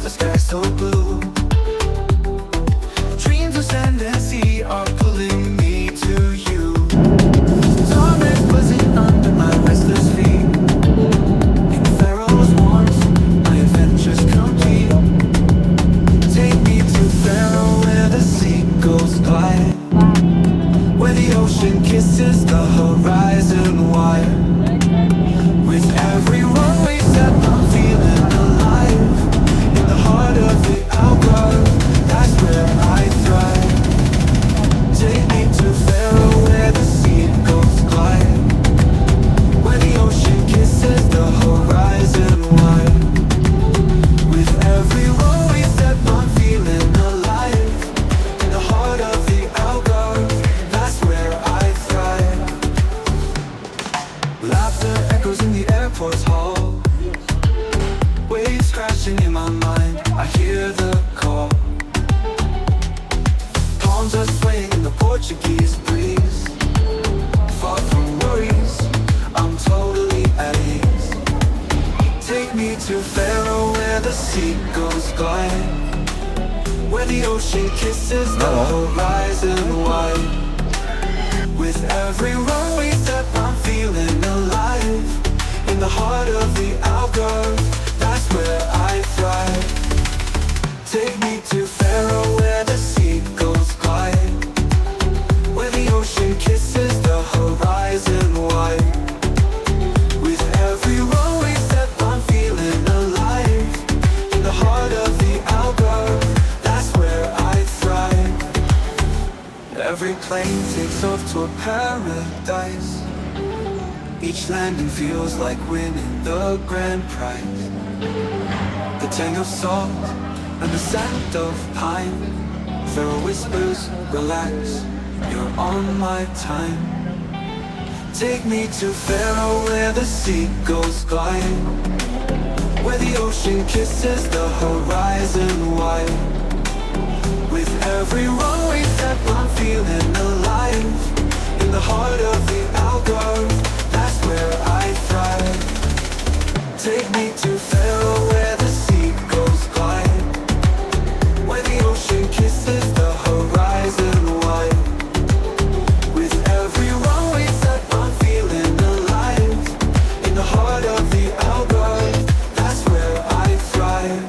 the sky so blue. Dreams of sand and sea are pulling me to you. Time is buzzing under my restless feet. In Faro's warmth, my adventure's complete. Take me to Faro where the seagulls glide, where the ocean kisses the horizon wide. With every run we step, I'm feeling alive. In the heart of the Algarve, that's where I thrive. Take me to Faro where the seagulls glide, where the ocean kisses the horizon wide. With every run we step, I'm feeling alive. In the heart of the Algarve, that's where I thrive. Laughter echoes in the airport's hall, waves crashing in my mind, I hear the call. Palms are swaying in the Portuguese breeze. Far from worries, I'm totally at ease. Take me to Faro where the seagulls glide, where the ocean kisses the horizon wide. With every run we step, I'm feeling alive. In the heart of the Algarve, that's where I thrive. Take me to Faro where the seagulls glide, where the ocean kisses the horizon wide. With every run we step, I'm feeling alive. In the heart of the Algarve, that's where I thrive. Every plane takes off to a paradise. Each landing feels like winning the grand prize. The tang of salt and the scent of pine. Faro whispers, relax, you're on my time. Take me to Faro where the seagulls glide, where the ocean kisses the horizon wide. With every run we step, I'm feeling alive. In the heart of the Algarve, that's where I thrive. Take me to Faro where the seagulls glide, where the ocean kisses the horizon wide. With every run we step, I'm feeling alive. In the heart of the Algarve, that's where I thrive.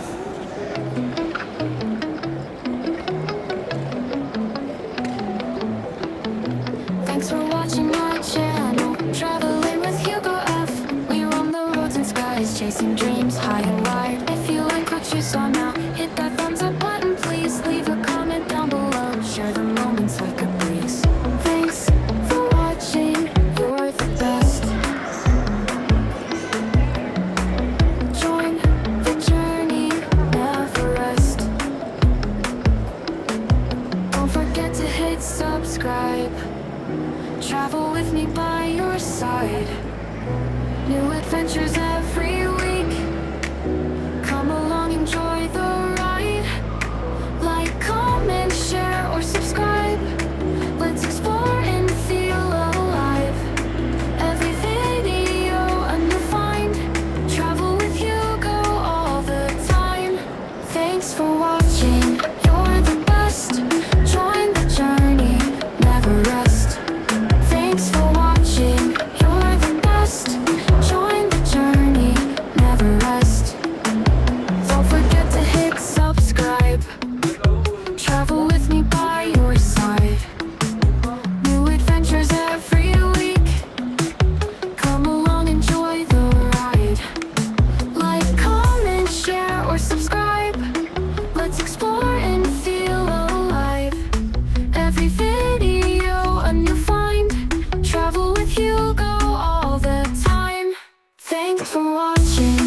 Thanks for watching my channel, traveling with HugoF. We roam the roads and skies, chasing dreams high and wide. If you like what you saw now, hit that thumbs up button, please. Leave a comment down below, share the moments like a breeze. Thanks for watching, you're the best. Join the journey, never rest. Don't forget to hit subscribe. Travel with me by your side. New adventures every week. Come along, enjoy the ride. Like, comment, share, or subscribe. Let's explore and feel alive. Every video a new find. Travel with Hugo all the time. Thanks for watching, you're the best. Join the journey, never rest. Thanks for watching, you're the best. Join the journey, never rest. Don't forget to hit subscribe. Travel with me by your side. New adventures every week. Come along, enjoy the ride. Like, comment, share, or subscribe. Let's explore and feel alive. Every video a new find. Travel with Hugo all the time. Thanks for watching.